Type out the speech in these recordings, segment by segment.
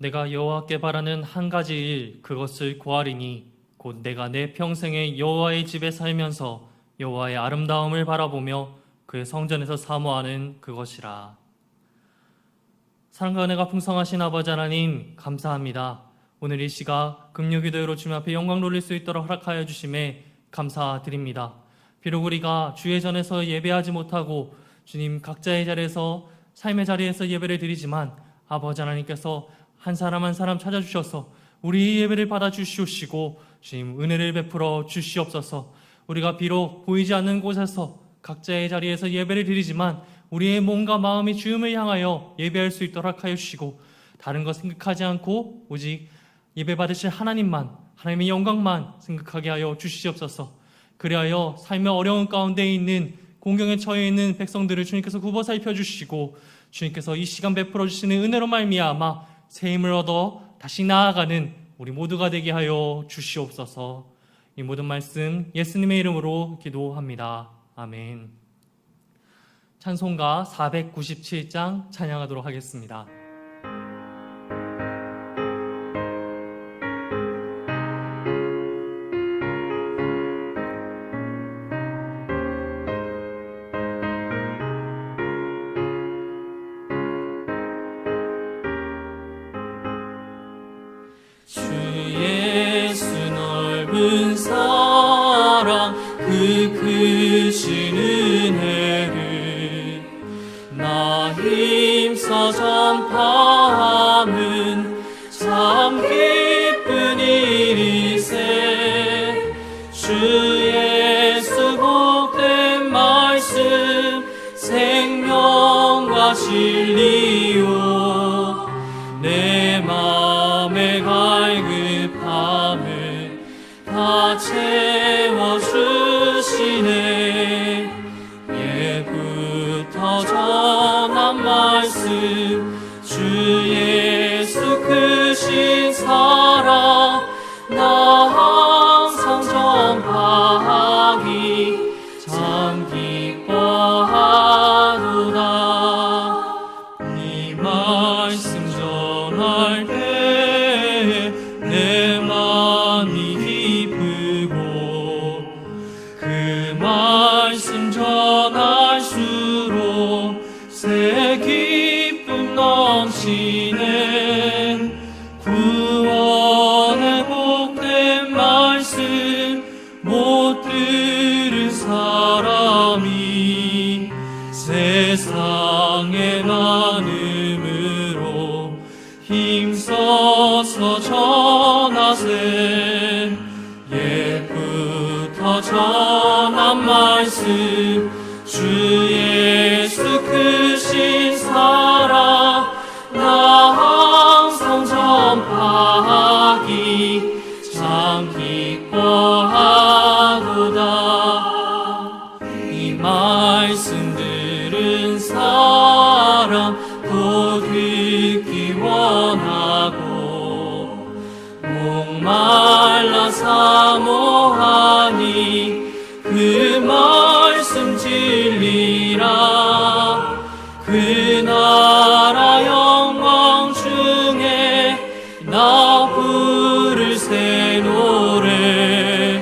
내가 여호와께 바라는 한 가지 일 그것을 구하리니 곧 내가 내 평생에 여호와의 집에 살면서 여호와의 아름다움을 바라보며 그의 성전에서 사모하는 그것이라. 사랑과 은혜가 풍성하신 아버지 하나님 감사합니다. 오늘 이 시각 금요기도회로 주님 앞에 영광 돌릴 수 있도록 허락하여 주심에 감사드립니다. 비록 우리가 주의 전에서 예배하지 못하고 주님 각자의 자리에서 삶의 자리에서 예배를 드리지만 아버지 하나님께서 한 사람 한 사람 찾아주셔서 우리 예배를 받아주시옵시고 주님 은혜를 베풀어 주시옵소서. 우리가 비록 보이지 않는 곳에서 각자의 자리에서 예배를 드리지만 우리의 몸과 마음이 주님을 향하여 예배할 수 있도록 하여 주시고 다른 것 생각하지 않고 오직 예배 받으실 하나님만, 하나님의 영광만 생각하게 하여 주시옵소서. 그리하여 삶의 어려운 가운데 있는 공경에 처해 있는 백성들을 주님께서 굽어 살펴주시고 주님께서 이 시간 베풀어 주시는 은혜로 말미암아 새 힘을 얻어 다시 나아가는 우리 모두가 되게 하여 주시옵소서. 이 모든 말씀 예수님의 이름으로 기도합니다. 아멘. 찬송가 497장 찬양하도록 하겠습니다. 넓은 사랑 그 크신 은혜를 나 힘써 전파함은 참 기쁜 일이세. 주 예수 복된 말씀 생명과 진리요 내 맘에 갈급함을 다 채워주시네. 예부터 전한 말씀 주 예수 크신 사랑 나 항상 전파하기 참 기뻐하도다. 네 말씀 전할 때 내 맘이 기쁘고 그 말씀 전할수록 새 기쁨 넘치네. 구원의 복된 말씀 못 들은 사람이 세상에 많음으로 힘써서 전하세. 옛부터 전한 말씀 주 예수 크신 사랑 나 항상 전파하기 참 기뻐하도다. 이 말씀 들은 사람 곧 듣기 원하고 목말라 사모하니 그 말씀 진리라. 그 나라 영광 중에 나 부를 새 노래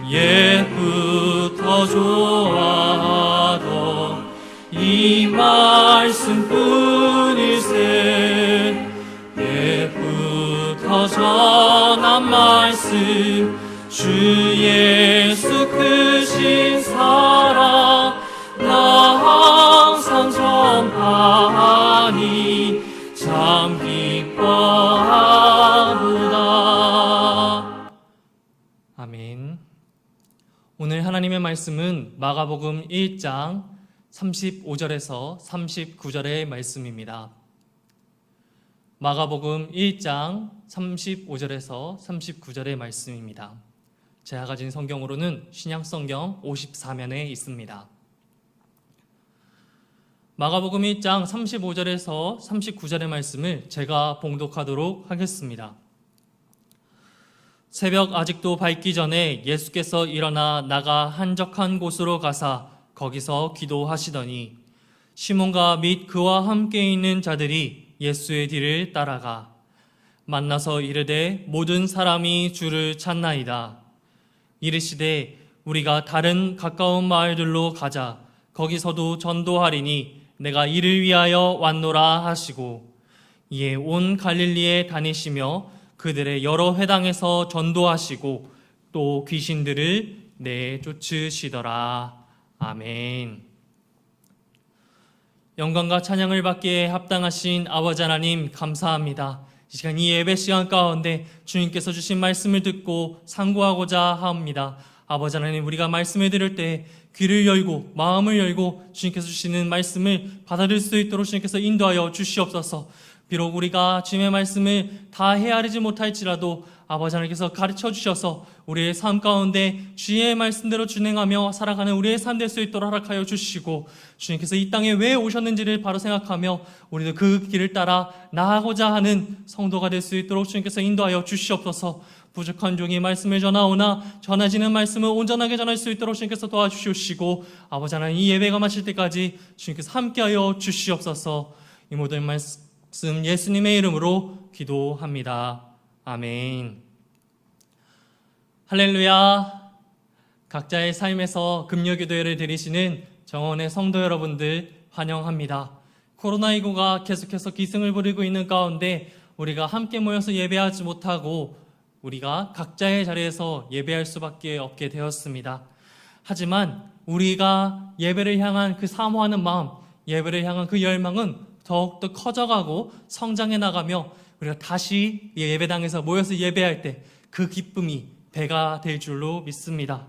옛부터 좋아하던 이 말씀뿐일세. 옛부터 전한 말씀 주 예수 크신 사랑 나 항상 전파하니 참 기뻐하도다. 아멘. 오늘 하나님의 말씀은 마가복음 1장 35절에서 39절의 말씀입니다. 마가복음 1장 35절에서 39절의 말씀입니다. 제가 가진 성경으로는 신약성경 54면에 있습니다. 마가복음 1장 35절에서 39절의 말씀을 제가 봉독하도록 하겠습니다. 새벽 아직도 밝기 전에 예수께서 일어나 나가 한적한 곳으로 가사 거기서 기도하시더니 시몬과 및 그와 함께 있는 자들이 예수의 뒤를 따라가 만나서 이르되 모든 사람이 주를 찾나이다. 이르시되 우리가 다른 가까운 마을들로 가자. 거기서도 전도하리니 내가 이를 위하여 왔노라 하시고, 이에 온 갈릴리에 다니시며 그들의 여러 회당에서 전도하시고 또 귀신들을 내쫓으시더라. 아멘. 영광과 찬양을 받기에 합당하신 아버지 하나님, 감사합니다. 이 시간, 이 예배 시간 가운데 주님께서 주신 말씀을 듣고 상고하고자 합니다. 아버지 하나님, 우리가 말씀을 들을 때 귀를 열고 마음을 열고 주님께서 주시는 말씀을 받아들일 수 있도록 주님께서 인도하여 주시옵소서. 비록 우리가 주님의 말씀을 다 헤아리지 못할지라도 아버지 하나님께서 가르쳐 주셔서 우리의 삶 가운데 주의 말씀대로 준행하며 살아가는 우리의 삶 될 수 있도록 허락하여 주시고, 주님께서 이 땅에 왜 오셨는지를 바로 생각하며 우리도 그 길을 따라 나아가고자 하는 성도가 될 수 있도록 주님께서 인도하여 주시옵소서. 부족한 종이 말씀을 전하오나 전하지는 말씀을 온전하게 전할 수 있도록 주님께서 도와주시고, 아버지 하나님, 이 예배가 마칠 때까지 주님께서 함께하여 주시옵소서. 이 모든 말씀 예수님의 이름으로 기도합니다. 아멘. 할렐루야. 각자의 삶에서 금요기도회를 드리시는 정원의 성도 여러분들 환영합니다. 코로나19가 계속해서 기승을 부리고 있는 가운데 우리가 함께 모여서 예배하지 못하고 우리가 각자의 자리에서 예배할 수밖에 없게 되었습니다. 하지만 우리가 예배를 향한 그 사모하는 마음, 예배를 향한 그 열망은 더욱더 커져가고 성장해 나가며 우리가 다시 예배당에서 모여서 예배할 때 그 기쁨이 배가 될 줄로 믿습니다.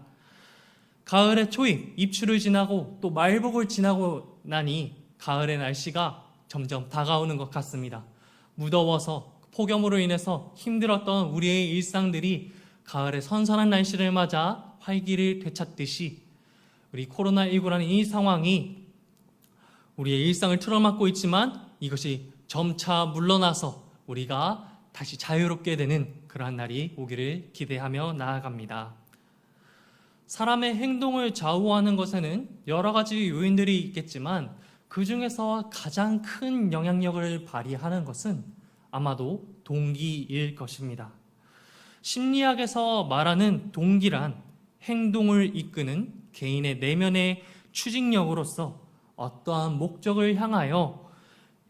가을의 초입, 입추를 지나고 또 말복을 지나고 나니 가을의 날씨가 점점 다가오는 것 같습니다. 무더워서 폭염으로 인해서 힘들었던 우리의 일상들이 가을의 선선한 날씨를 맞아 활기를 되찾듯이 우리 코로나19라는 이 상황이 우리의 일상을 틀어막고 있지만 이것이 점차 물러나서 우리가 다시 자유롭게 되는 그러한 날이 오기를 기대하며 나아갑니다. 사람의 행동을 좌우하는 것에는 여러 가지 요인들이 있겠지만 그 중에서 가장 큰 영향력을 발휘하는 것은 아마도 동기일 것입니다. 심리학에서 말하는 동기란 행동을 이끄는 개인의 내면의 추진력으로서 어떠한 목적을 향하여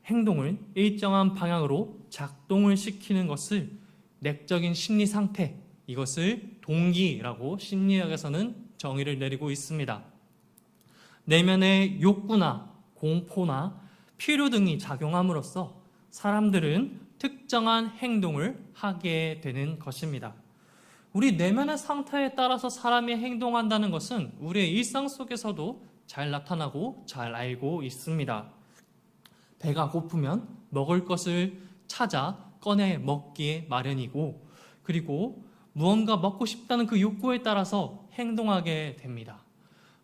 행동을 일정한 방향으로 작동을 시키는 것을 내적인 심리 상태, 이것을 동기라고 심리학에서는 정의를 내리고 있습니다. 내면의 욕구나 공포나 필요 등이 작용함으로써 사람들은 특정한 행동을 하게 되는 것입니다. 우리 내면의 상태에 따라서 사람이 행동한다는 것은 우리의 일상 속에서도 잘 나타나고 잘 알고 있습니다. 배가 고프면 먹을 것을 찾아 꺼내 먹기에 마련이고, 그리고 무언가 먹고 싶다는 그 욕구에 따라서 행동하게 됩니다.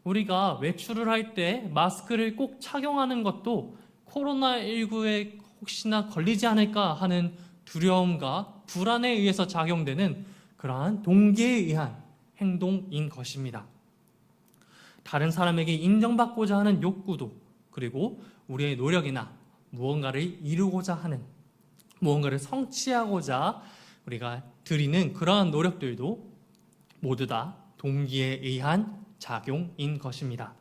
우리가 외출을 할 때 마스크를 꼭 착용하는 것도 코로나19에 혹시나 걸리지 않을까 하는 두려움과 불안에 의해서 작용되는 그러한 동기에 의한 행동인 것입니다. 다른 사람에게 인정받고자 하는 욕구도, 그리고 우리의 노력이나 무언가를 이루고자 하는, 무언가를 성취하고자 우리가 드리는 그러한 노력들도 모두 다 동기에 의한 작용인 것입니다.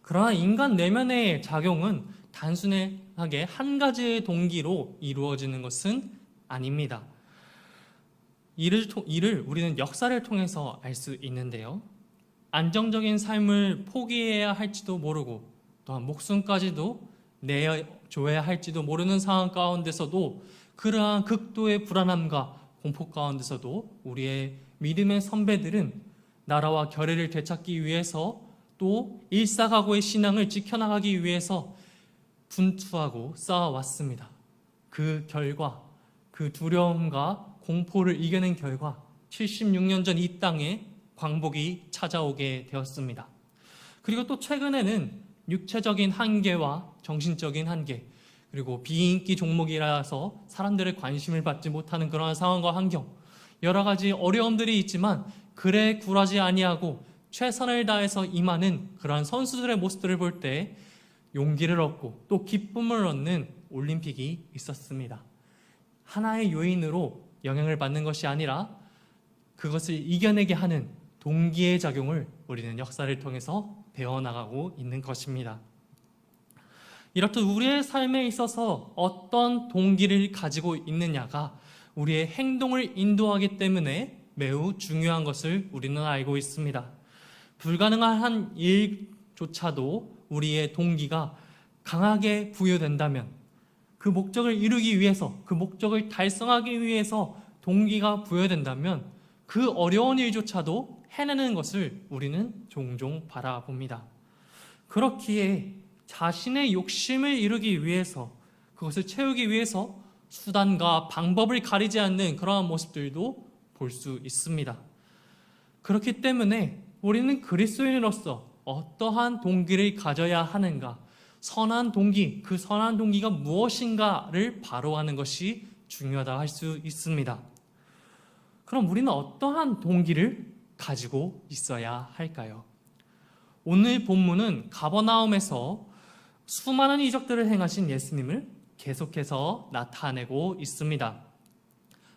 그러나 인간 내면의 작용은 단순하게 한 가지의 동기로 이루어지는 것은 아닙니다. 이를 우리는 역사를 통해서 알 수 있는데요. 안정적인 삶을 포기해야 할지도 모르고 또한 목숨까지도 내줘야 할지도 모르는 상황 가운데서도 그러한 극도의 불안함과 공포 가운데서도 우리의 믿음의 선배들은 나라와 결의를 되찾기 위해서 또 일사각오의 신앙을 지켜나가기 위해서 분투하고 싸워왔습니다. 그 결과, 그 두려움과 공포를 이겨낸 결과 76년 전 이 땅에 광복이 찾아오게 되었습니다. 그리고 또 최근에는 육체적인 한계와 정신적인 한계, 그리고 비인기 종목이라서 사람들의 관심을 받지 못하는 그러한 상황과 환경, 여러 가지 어려움들이 있지만 그래 굴하지 아니하고 최선을 다해서 임하는 그러한 선수들의 모습들을 볼 때 용기를 얻고 또 기쁨을 얻는 올림픽이 있었습니다. 하나의 요인으로 영향을 받는 것이 아니라 그것을 이겨내게 하는 동기의 작용을 우리는 역사를 통해서 배워나가고 있는 것입니다. 이렇듯 우리의 삶에 있어서 어떤 동기를 가지고 있느냐가 우리의 행동을 인도하기 때문에 매우 중요한 것을 우리는 알고 있습니다. 불가능한 한 일조차도 우리의 동기가 강하게 부여된다면 그 목적을 이루기 위해서, 그 목적을 달성하기 위해서 동기가 부여된다면 그 어려운 일조차도 해내는 것을 우리는 종종 바라봅니다. 그렇기에 자신의 욕심을 이루기 위해서, 그것을 채우기 위해서 수단과 방법을 가리지 않는 그러한 모습들도 볼 수 있습니다. 그렇기 때문에 우리는 그리스도인으로서 어떠한 동기를 가져야 하는가, 선한 동기, 그 선한 동기가 무엇인가를 바로하는 것이 중요하다 할 수 있습니다. 그럼 우리는 어떠한 동기를 가지고 있어야 할까요? 오늘 본문은 가버나움에서 수많은 이적들을 행하신 예수님을 계속해서 나타내고 있습니다.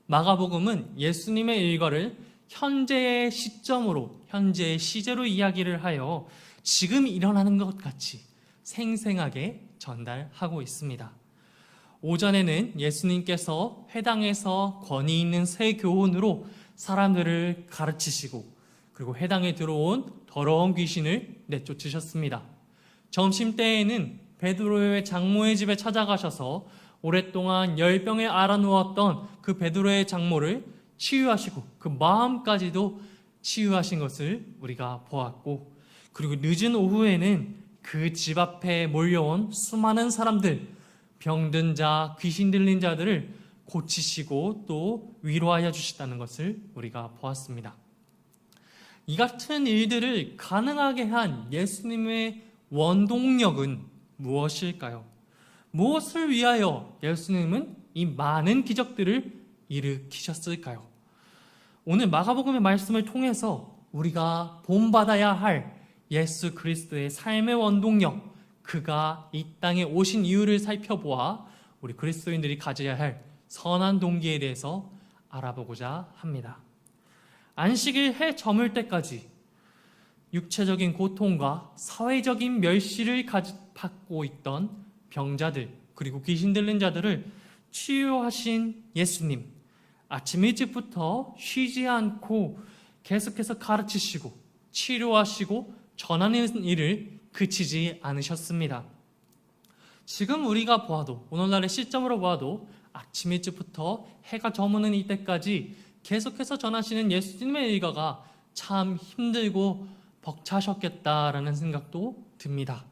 마가복음은 예수님의 일과를 현재의 시점으로, 현재의 시제로 이야기를 하여 지금 일어나는 것 같이 생생하게 전달하고 있습니다. 오전에는 예수님께서 회당에서 권위 있는 새 교훈으로 사람들을 가르치시고 그리고 회당에 들어온 더러운 귀신을 내쫓으셨습니다. 점심때에는 베드로의 장모의 집에 찾아가셔서 오랫동안 열병에 앓아누웠던 그 베드로의 장모를 치유하시고 그 마음까지도 치유하신 것을 우리가 보았고, 그리고 늦은 오후에는 그 집 앞에 몰려온 수많은 사람들, 병든 자, 귀신 들린 자들을 고치시고 또 위로하여 주셨다는 것을 우리가 보았습니다. 이 같은 일들을 가능하게 한 예수님의 원동력은 무엇일까요? 무엇을 위하여 예수님은 이 많은 기적들을 일으키셨을까요? 오늘 마가복음의 말씀을 통해서 우리가 본받아야 할 예수 그리스도의 삶의 원동력, 그가 이 땅에 오신 이유를 살펴보아 우리 그리스도인들이 가져야 할 선한 동기에 대해서 알아보고자 합니다. 안식일 해 저물 때까지 육체적인 고통과 사회적인 멸시를 받고 있던 병자들, 그리고 귀신 들린 자들을 치유하신 예수님, 아침 일찍부터 쉬지 않고 계속해서 가르치시고 치료하시고 전하는 일을 그치지 않으셨습니다. 지금 우리가 보아도, 오늘날의 시점으로 보아도 아침 일찍부터 해가 저무는 이때까지 계속해서 전하시는 예수님의 일과가 참 힘들고 벅차셨겠다라는 생각도 듭니다.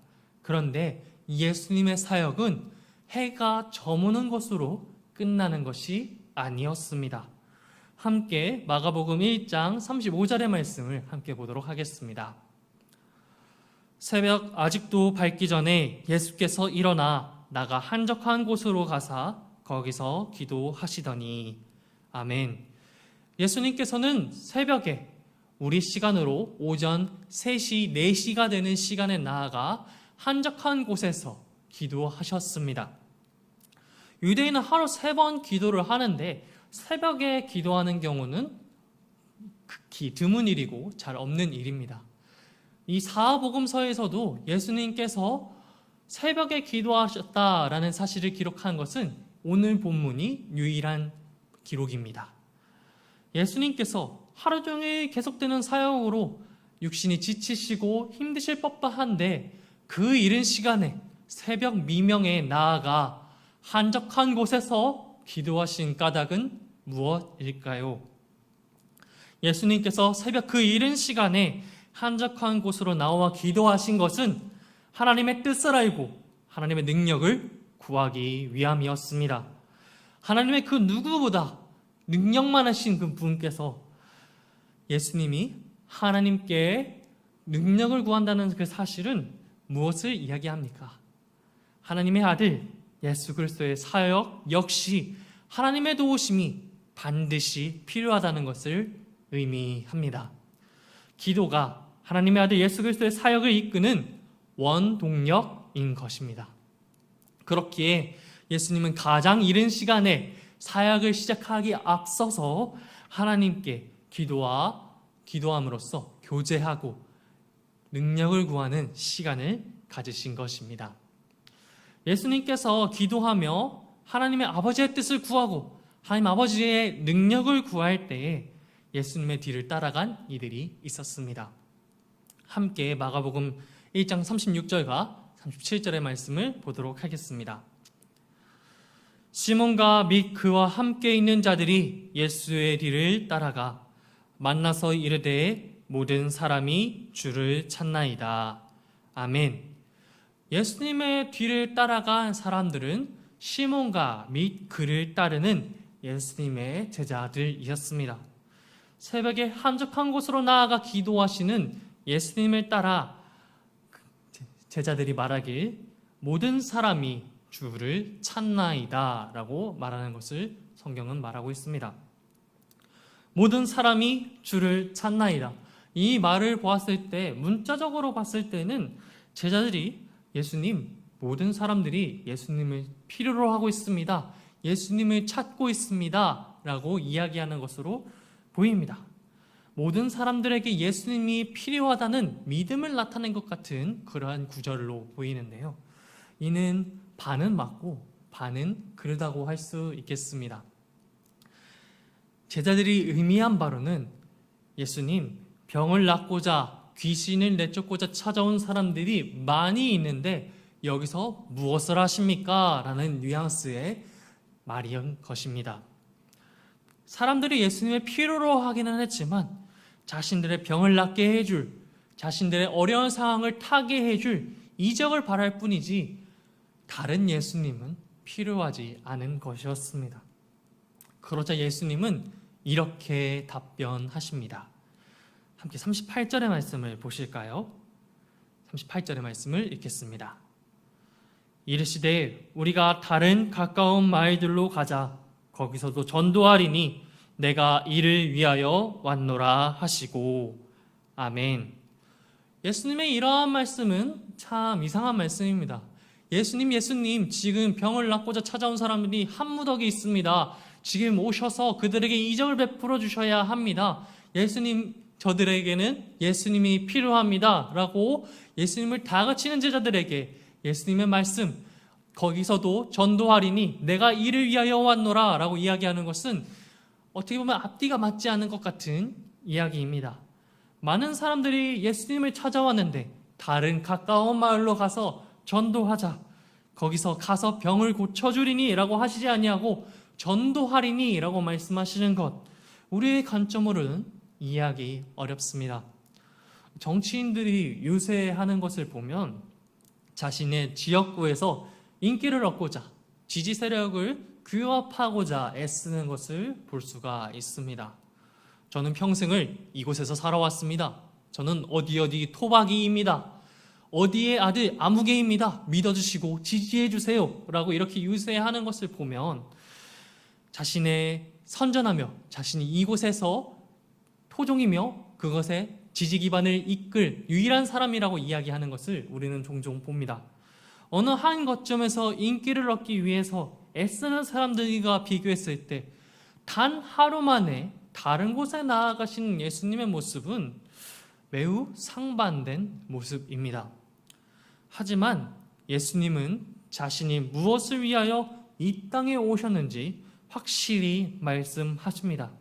그런데 예수님의 사역은 해가 저무는 것으로 끝나는 것이 아니었습니다. 함께 마가복음 1장 35절의 말씀을 함께 보도록 하겠습니다. 새벽 아직도 밝기 전에 예수께서 일어나 나가 한적한 곳으로 가사 거기서 기도하시더니. 아멘. 예수님께서는 새벽에 우리 시간으로 오전 3시, 4시가 되는 시간에 나아가 한적한 곳에서 기도하셨습니다. 유대인은 하루 3번 기도를 하는데 새벽에 기도하는 경우는 극히 드문 일이고 잘 없는 일입니다. 이 사복음서에서도 예수님께서 새벽에 기도하셨다라는 사실을 기록한 것은 오늘 본문이 유일한 기록입니다. 예수님께서 하루 종일 계속되는 사역으로 육신이 지치시고 힘드실 법한데 그 이른 시간에 새벽 미명에 나아가 한적한 곳에서 기도하신 까닭은 무엇일까요? 예수님께서 새벽 그 이른 시간에 한적한 곳으로 나와 기도하신 것은 하나님의 뜻을 알고 하나님의 능력을 구하기 위함이었습니다. 하나님의 그 누구보다 능력 많으신 그 분께서 예수님이 하나님께 능력을 구한다는 그 사실은 무엇을 이야기합니까? 하나님의 아들 예수 그리스도의 사역 역시 하나님의 도우심이 반드시 필요하다는 것을 의미합니다. 기도가 하나님의 아들 예수 그리스도의 사역을 이끄는 원동력인 것입니다. 그렇기에 예수님은 가장 이른 시간에 사역을 시작하기 앞서서 하나님께 기도함으로써 교제하고 능력을 구하는 시간을 가지신 것입니다. 예수님께서 기도하며 하나님의 아버지의 뜻을 구하고 하나님 아버지의 능력을 구할 때에 예수님의 뒤를 따라간 이들이 있었습니다. 함께 마가복음 1장 36절과 37절의 말씀을 보도록 하겠습니다. 시몬과 및 그와 함께 있는 자들이 예수의 뒤를 따라가 만나서 이르되 모든 사람이 주를 찾나이다. 아멘. 예수님의 뒤를 따라간 사람들은 시몬과 및 그를 따르는 예수님의 제자들이었습니다. 새벽에 한적한 곳으로 나아가 기도하시는 예수님을 따라 제자들이 말하길 모든 사람이 주를 찾나이다 라고 말하는 것을 성경은 말하고 있습니다. 모든 사람이 주를 찾나이다. 이 말을 보았을 때 문자적으로 봤을 때는 제자들이 모든 사람들이 예수님을 필요로 하고 있습니다. 예수님을 찾고 있습니다 라고 이야기하는 것으로 보입니다. 모든 사람들에게 예수님이 필요하다는 믿음을 나타낸 것 같은 그러한 구절로 보이는데요. 이는 반은 맞고 반은 그르다고 할 수 있겠습니다. 제자들이 의미한 바로는 예수님, 병을 낫고자 귀신을 내쫓고자 찾아온 사람들이 많이 있는데 여기서 무엇을 하십니까? 라는 뉘앙스의 말인 것입니다. 사람들이 예수님의 필요로 하기는 했지만 자신들의 병을 낫게 해줄, 자신들의 어려운 상황을 타게 해줄 이적을 바랄 뿐이지 다른 예수님은 필요하지 않은 것이었습니다. 그러자 예수님은 이렇게 답변하십니다. 함께 38절의 말씀을 보실까요? 38절의 말씀을 읽겠습니다. 이르시되 우리가 다른 가까운 마을들로 가자. 거기서도 전도하리니 내가 이를 위하여 왔노라 하시고. 아멘. 예수님의 이러한 말씀은 참 이상한 말씀입니다. 예수님, 지금 병을 낫고자 찾아온 사람들이 한 무더기 있습니다. 지금 오셔서 그들에게 이적을 베풀어 주셔야 합니다. 예수님, 저들에게는 예수님이 필요합니다 라고 예수님을 다그치는 제자들에게 예수님의 말씀, 거기서도 전도하리니 내가 이를 위하여 왔노라 라고 이야기하는 것은 어떻게 보면 앞뒤가 맞지 않는 것 같은 이야기입니다. 많은 사람들이 예수님을 찾아왔는데 다른 가까운 마을로 가서 전도하자, 거기서 가서 병을 고쳐주리니 라고 하시지 아니하고 전도하리니 라고 말씀하시는 것, 우리의 관점으로는 이해하기 어렵습니다. 정치인들이 요새 하는 것을 보면 자신의 지역구에서 인기를 얻고자 지지 세력을 규합하고자 애쓰는 것을 볼 수가 있습니다. 저는 평생을 이곳에서 살아왔습니다. 저는 어디 토박이입니다. 어디의 아들 아무개입니다. 믿어주시고 지지해주세요 라고 이렇게 유세하는 것을 보면 자신의 선전하며 자신이 이곳에서 토종이며 그것에 지지 기반을 이끌 유일한 사람이라고 이야기하는 것을 우리는 종종 봅니다. 어느 한 거점에서 인기를 얻기 위해서 애쓰는 사람들과 비교했을 때 단 하루 만에 다른 곳에 나아가신 예수님의 모습은 매우 상반된 모습입니다. 하지만 예수님은 자신이 무엇을 위하여 이 땅에 오셨는지 확실히 말씀하십니다.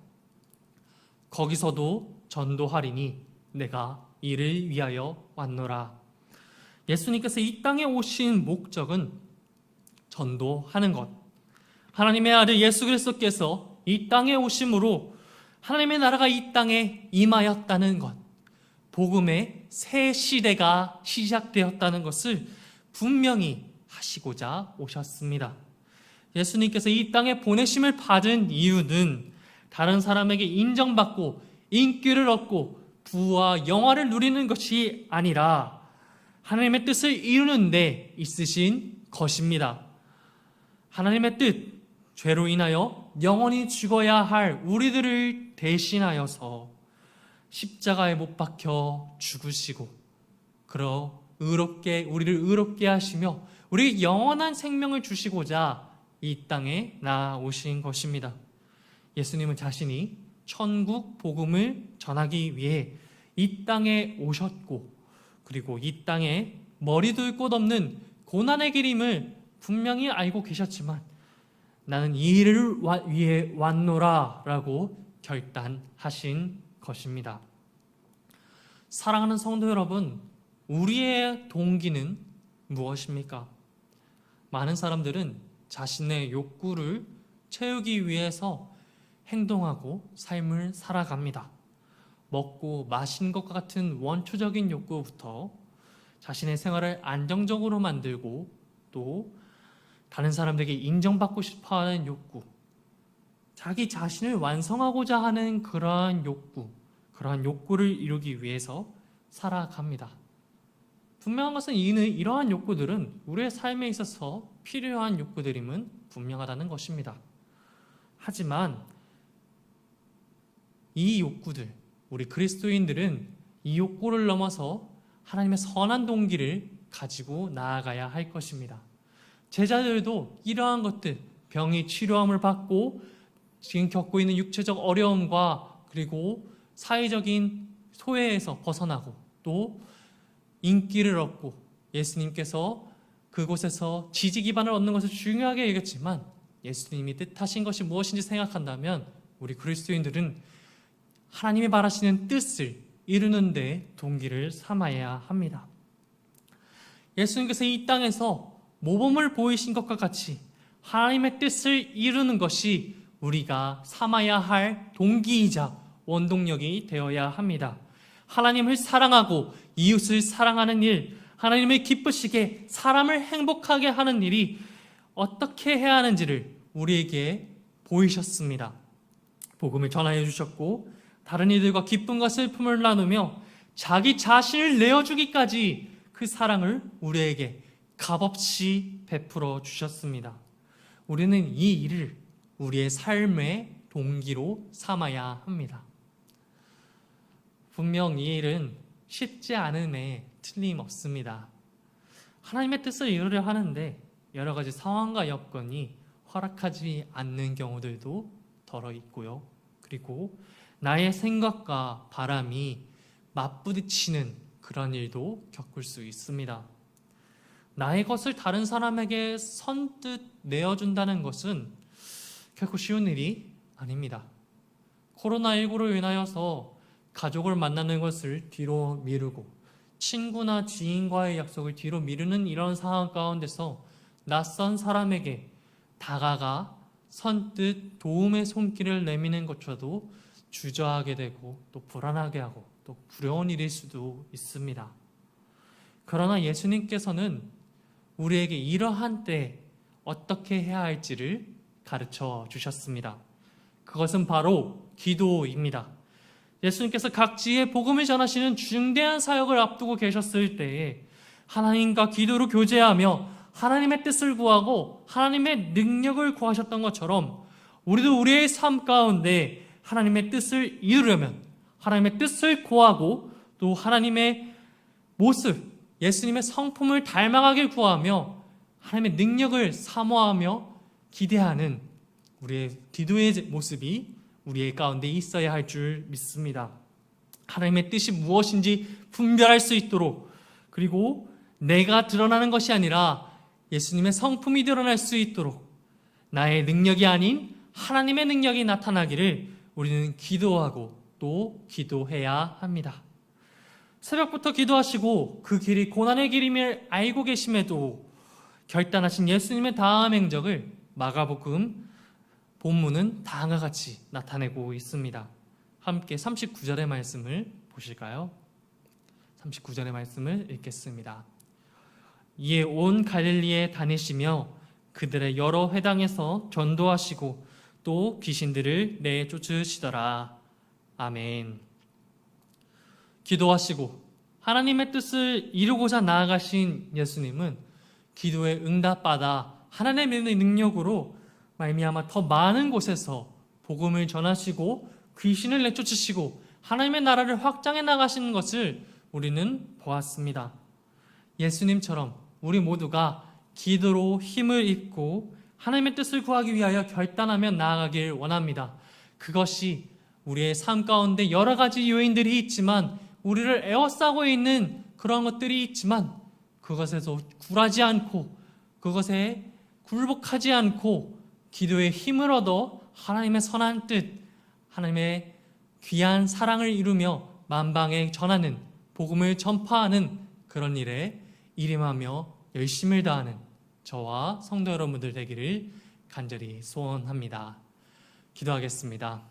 거기서도 전도하리니 내가 이를 위하여 왔노라. 예수님께서 이 땅에 오신 목적은 전도하는 것. 하나님의 아들 예수 그리스도께서 이 땅에 오심으로 하나님의 나라가 이 땅에 임하였다는 것, 복음의 새 시대가 시작되었다는 것을 분명히 하시고자 오셨습니다. 예수님께서 이 땅에 보내심을 받은 이유는 다른 사람에게 인정받고 인기를 얻고 부와 영화를 누리는 것이 아니라 하나님의 뜻을 이루는 데 있으신 것입니다. 하나님의 뜻, 죄로 인하여 영원히 죽어야 할 우리들을 대신하여서 십자가에 못 박혀 죽으시고 우리를 의롭게 하시며 우리에게 영원한 생명을 주시고자 이 땅에 나오신 것입니다. 예수님은 자신이 천국 복음을 전하기 위해 이 땅에 오셨고, 그리고 이 땅에 머리둘 곳 없는 고난의 길임을 분명히 알고 계셨지만 나는 이 일을 위해 왔노라 라고 결단하신 것입니다. 사랑하는 성도 여러분, 우리의 동기는 무엇입니까? 많은 사람들은 자신의 욕구를 채우기 위해서 행동하고 삶을 살아갑니다. 먹고 마신 것과 같은 원초적인 욕구부터 자신의 생활을 안정적으로 만들고, 또 다른 사람들에게 인정받고 싶어하는 욕구, 자기 자신을 완성하고자 하는 그러한 욕구를 이루기 위해서 살아갑니다. 분명한 것은 이러한 욕구들은 우리의 삶에 있어서 필요한 욕구들임은 분명하다는 것입니다. 하지만 이 욕구들, 우리 그리스도인들은 이 욕구를 넘어서 하나님의 선한 동기를 가지고 나아가야 할 것입니다. 제자들도 이러한 것들, 병이 치료함을 받고 지금 겪고 있는 육체적 어려움과 그리고 사회적인 소외에서 벗어나고 또 인기를 얻고 예수님께서 그곳에서 지지 기반을 얻는 것을 중요하게 여겼지만 예수님이 뜻하신 것이 무엇인지 생각한다면 우리 그리스도인들은 하나님이 바라시는 뜻을 이루는 데 동기를 삼아야 합니다. 예수님께서 이 땅에서 모범을 보이신 것과 같이 하나님의 뜻을 이루는 것이 우리가 삼아야 할 동기이자 원동력이 되어야 합니다. 하나님을 사랑하고 이웃을 사랑하는 일, 하나님을 기쁘시게 사람을 행복하게 하는 일이 어떻게 해야 하는지를 우리에게 보이셨습니다. 복음을 전하여 주셨고 다른 이들과 기쁨과 슬픔을 나누며 자기 자신을 내어주기까지 그 사랑을 우리에게 값없이 베풀어 주셨습니다. 우리는 이 일을 우리의 삶의 동기로 삼아야 합니다. 분명 이 일은 쉽지 않음에 틀림없습니다. 하나님의 뜻을 이루려 하는데 여러 가지 상황과 여건이 허락하지 않는 경우들도 덜어 있고요. 그리고 나의 생각과 바람이 맞부딪히는 그런 일도 겪을 수 있습니다. 나의 것을 다른 사람에게 선뜻 내어준다는 것은 결코 쉬운 일이 아닙니다. 코로나19로 인하여서 가족을 만나는 것을 뒤로 미루고 친구나 지인과의 약속을 뒤로 미루는 이런 상황 가운데서 낯선 사람에게 다가가 선뜻 도움의 손길을 내미는 것조차도 주저하게 되고 또 불안하게 하고 또 두려운 일일 수도 있습니다. 그러나 예수님께서는 우리에게 이러한 때 어떻게 해야 할지를 가르쳐 주셨습니다. 그것은 바로 기도입니다. 예수님께서 각지에 복음을 전하시는 중대한 사역을 앞두고 계셨을 때에 하나님과 기도로 교제하며 하나님의 뜻을 구하고 하나님의 능력을 구하셨던 것처럼 우리도 우리의 삶 가운데 하나님의 뜻을 이루려면 하나님의 뜻을 구하고 또 하나님의 모습, 예수님의 성품을 닮아가길 구하며 하나님의 능력을 사모하며 기대하는 우리의 기도의 모습이 우리의 가운데 있어야 할 줄 믿습니다. 하나님의 뜻이 무엇인지 분별할 수 있도록, 그리고 내가 드러나는 것이 아니라 예수님의 성품이 드러날 수 있도록 나의 능력이 아닌 하나님의 능력이 나타나기를 우리는 기도하고 또 기도해야 합니다. 새벽부터 기도하시고 그 길이 고난의 길임을 알고 계심에도 결단하신 예수님의 다음 행적을 마가복음 본문은 다음과 같이 나타내고 있습니다. 함께 39절의 말씀을 보실까요? 39절의 말씀을 읽겠습니다. 이에 온 갈릴리에 다니시며 그들의 여러 회당에서 전도하시고 또 귀신들을 내쫓으시더라. 아멘. 기도하시고 하나님의 뜻을 이루고자 나아가신 예수님은 기도에 응답받아 하나님의 능력으로 말미암아 더 많은 곳에서 복음을 전하시고 귀신을 내쫓으시고 하나님의 나라를 확장해 나가시는 것을 우리는 보았습니다. 예수님처럼 우리 모두가 기도로 힘을 입고 하나님의 뜻을 구하기 위하여 결단하며 나아가길 원합니다. 그것이 우리의 삶 가운데 여러 가지 요인들이 있지만, 우리를 에워싸고 있는 그런 것들이 있지만, 그것에서 굴하지 않고 그것에 굴복하지 않고 기도의 힘을 얻어 하나님의 선한 뜻, 하나님의 귀한 사랑을 이루며 만방에 전하는, 복음을 전파하는 그런 일에 일임하며 열심을 다하는 저와 성도 여러분들 되기를 간절히 소원합니다. 기도하겠습니다.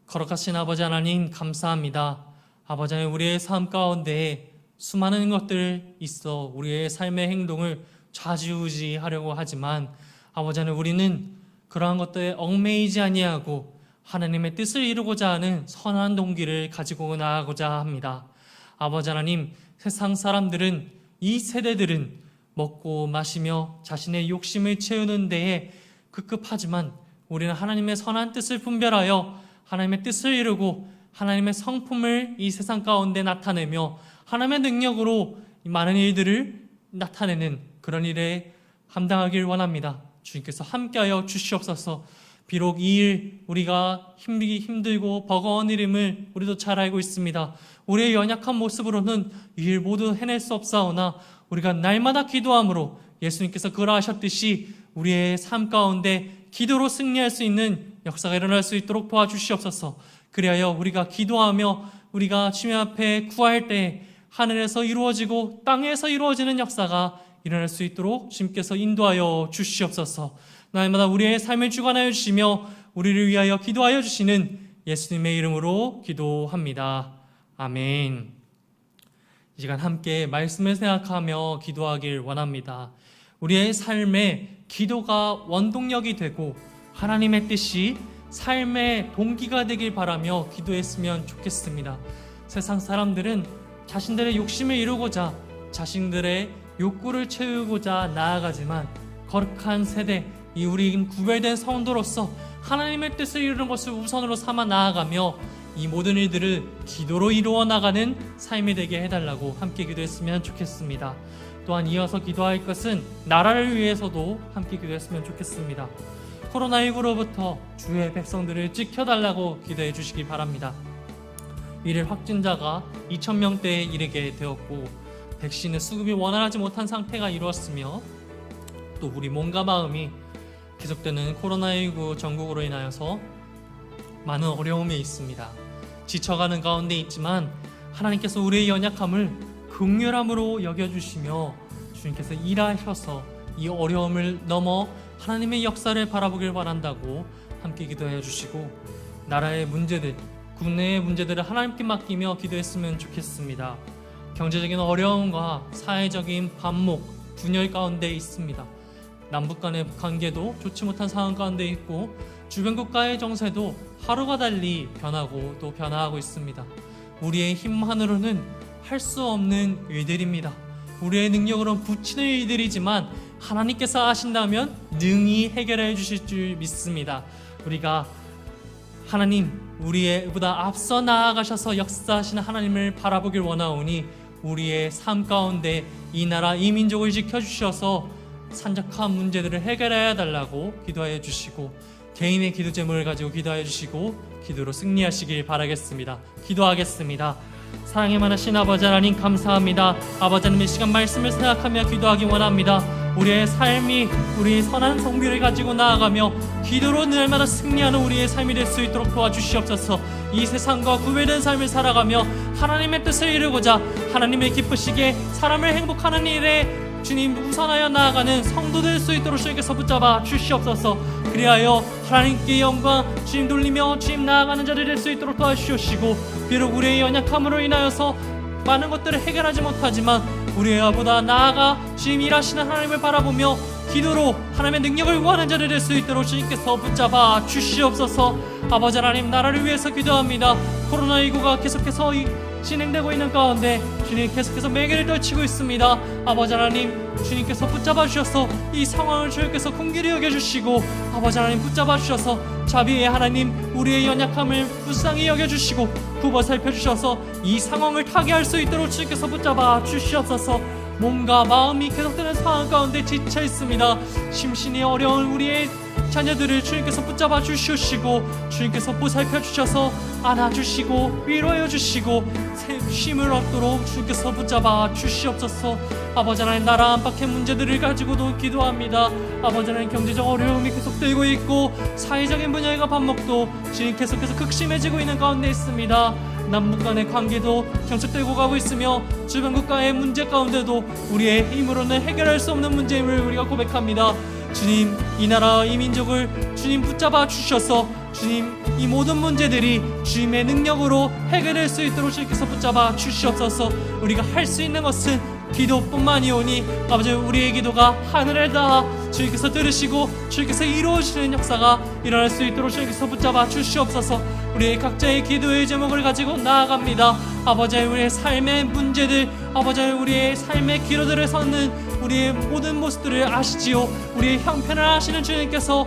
거룩하신 아버지 하나님, 감사합니다. 아버지 하나님, 우리의 삶 가운데 수많은 것들 있어 우리의 삶의 행동을 좌지우지하려고 하지만, 아버지 하나님, 우리는 그러한 것들에 얽매이지 아니하고 하나님의 뜻을 이루고자 하는 선한 동기를 가지고 나아가고자 합니다. 아버지 하나님, 세상 사람들은, 이 세대들은 먹고 마시며 자신의 욕심을 채우는 데에 급급하지만, 우리는 하나님의 선한 뜻을 분별하여 하나님의 뜻을 이루고 하나님의 성품을 이 세상 가운데 나타내며 하나님의 능력으로 많은 일들을 나타내는 그런 일에 감당하길 원합니다. 주님께서 함께하여 주시옵소서. 비록 이 일 우리가 힘들고 버거운 일임을 우리도 잘 알고 있습니다. 우리의 연약한 모습으로는 이 일 모두 해낼 수 없사오나, 우리가 날마다 기도함으로 예수님께서 그러하셨듯이 우리의 삶 가운데 기도로 승리할 수 있는 역사가 일어날 수 있도록 도와주시옵소서. 그리하여 우리가 기도하며 우리가 주님 앞에 구할 때 하늘에서 이루어지고 땅에서 이루어지는 역사가 일어날 수 있도록 주님께서 인도하여 주시옵소서. 날마다 우리의 삶을 주관하여 주시며 우리를 위하여 기도하여 주시는 예수님의 이름으로 기도합니다. 아멘. 이 시간 함께 말씀을 생각하며 기도하길 원합니다. 우리의 삶에 기도가 원동력이 되고 하나님의 뜻이 삶의 동기가 되길 바라며 기도했으면 좋겠습니다. 세상 사람들은 자신들의 욕심을 이루고자, 자신들의 욕구를 채우고자 나아가지만, 거룩한 세대, 이 우리 구별된 성도로서 하나님의 뜻을 이루는 것을 우선으로 삼아 나아가며 이 모든 일들을 기도로 이루어 나가는 삶이 되게 해달라고 함께 기도했으면 좋겠습니다. 또한 이어서 기도할 것은 나라를 위해서도 함께 기도했으면 좋겠습니다. 코로나19로부터 주의 백성들을 지켜달라고 기도해 주시기 바랍니다. 일일 확진자가 2,000명대에 이르게 되었고, 백신의 수급이 원활하지 못한 상태가 이루어졌으며, 또 우리 몸과 마음이 계속되는 코로나19 전국으로 인하여서 많은 어려움이 있습니다. 지쳐가는 가운데 있지만 하나님께서 우리의 연약함을 긍휼함으로 여겨주시며 주님께서 일하셔서 이 어려움을 넘어 하나님의 역사를 바라보길 바란다고 함께 기도해 주시고, 나라의 문제들, 국내의 문제들을 하나님께 맡기며 기도했으면 좋겠습니다. 경제적인 어려움과 사회적인 반목, 분열 가운데 있습니다. 남북 간의 관계도 좋지 못한 상황 가운데 있고, 주변 국가의 정세도 하루가 달리 변하고 또 변화하고 있습니다. 우리의 힘만으로는 할 수 없는 일들입니다. 우리의 능력으로는 부치는 일들이지만 하나님께서 하신다면 능히 해결해 주실 줄 믿습니다. 우리가 하나님, 우리보다 앞서 나아가셔서 역사하시는 하나님을 바라보길 원하오니, 우리의 삶 가운데 이 나라, 이 민족을 지켜주셔서 산적한 문제들을 해결해 달라고 기도해 주시고, 개인의 기도 제목을 가지고 기도해 주시고 기도로 승리하시길 바라겠습니다. 기도하겠습니다. 사랑에 많으신 아버지 하나님, 감사합니다. 아버지 하나님, 이 시간 말씀을 생각하며 기도하기 원합니다. 우리의 삶이 우리의 선한 성비를 가지고 나아가며 기도로 날마다 승리하는 우리의 삶이 될 수 있도록 도와주시옵소서. 이 세상과 구별된 삶을 살아가며 하나님의 뜻을 이루고자 하나님의 기쁘시게 사람을 행복하는 일에 주님 우선하여 나아가는 성도 될 수 있도록 주님께서 붙잡아 주시옵소서. 그리하여 하나님께 영광 주님 돌리며 주님 나아가는 자들 될 수 있도록 도와주시옵시고, 비록 우리의 연약함으로 인하여서 많은 것들을 해결하지 못하지만 우리의 보다 나아가 주님 일하시는 하나님을 바라보며 기도로 하나님의 능력을 구하는 자들 될 수 있도록 주님께서 붙잡아 주시옵소서. 아버지 하나님, 나라를 위해서 기도합니다. 코로나19가 계속해서 진행되고 있는 가운데 주님 계속해서 매개를 떨치고 있습니다. 아버지 하나님, 주님께서 붙잡아 주셔서 이 상황을 주님께서 긍휼히 여겨주시고, 아버지 하나님 붙잡아 주셔서 자비의 하나님, 우리의 연약함을 불쌍히 여겨주시고 굽어 살펴주셔서 이 상황을 타개할 수 있도록 주님께서 붙잡아 주시옵소서. 몸과 마음이 계속되는 상황 가운데 지쳐 있습니다. 심신이 어려운 우리의 자녀들을 주님께서 붙잡아 주시옵시고 주님께서 보살펴 주셔서 안아주시고 위로해 주시고 쉼을 얻도록 주님께서 붙잡아 주시옵소서. 아버지 하나님, 나라 안팎의 문제들을 가지고도 기도합니다. 아버지 하나님, 경제적 어려움이 계속되고 있고 사회적인 분야의 반목도 지금 계속해서 극심해지고 있는 가운데 있습니다. 남북 간의 관계도 경색되고 가고 있으며 주변 국가의 문제 가운데도 우리의 힘으로는 해결할 수 없는 문제임을 우리가 고백합니다. 주님, 이 나라 이 민족을 주님 붙잡아 주셔서 주님, 이 모든 문제들이 주님의 능력으로 해결될 수 있도록 주님께서 붙잡아 주시옵소서. 우리가 할 수 있는 것은 기도뿐만이오니 아버지, 우리의 기도가 하늘에 닿아 주님께서 들으시고 주님께서 이루어지는 역사가 일어날 수 있도록 주님께서 붙잡아 주시옵소서. 우리의 각자의 기도의 제목을 가지고 나아갑니다. 아버지, 우리의 삶의 문제들, 아버지, 우리의 삶의 기로들을 섰는 우리의 모든 모습들을 아시지요. 우리의 형편을 아시는 주님께서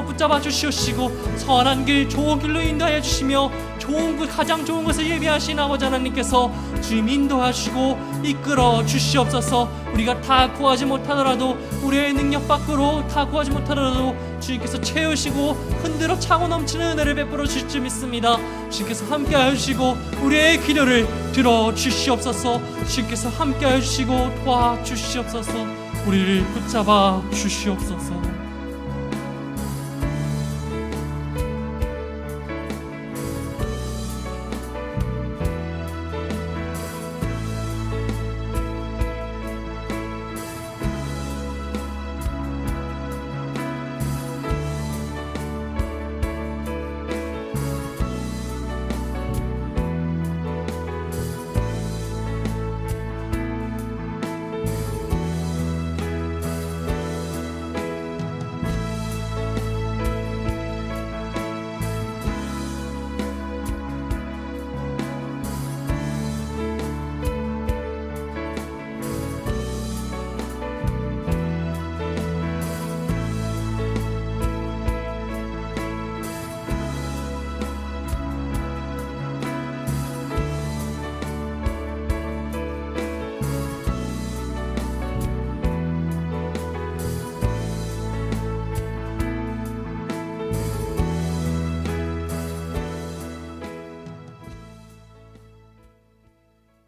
붙잡아 주시옵시고 선한 길, 좋은 길로 인도하여 주시며 좋은 것, 가장 좋은 것을 예비하신 아버지 하나님께서 주님 인도하시고 이끌어 주시옵소서. 우리가 다 구하지 못하더라도, 우리의 능력 밖으로 다 구하지 못하더라도 주님께서 채우시고 흔들어 차고 넘치는 은혜를 베풀어 주실 줄 믿습니다. 주님께서 함께하여 주시고 우리의 기도를 들어 주시옵소서. 주님께서 함께하여 주시고 도와주시옵소서. 우리를 붙잡아 주시옵소서.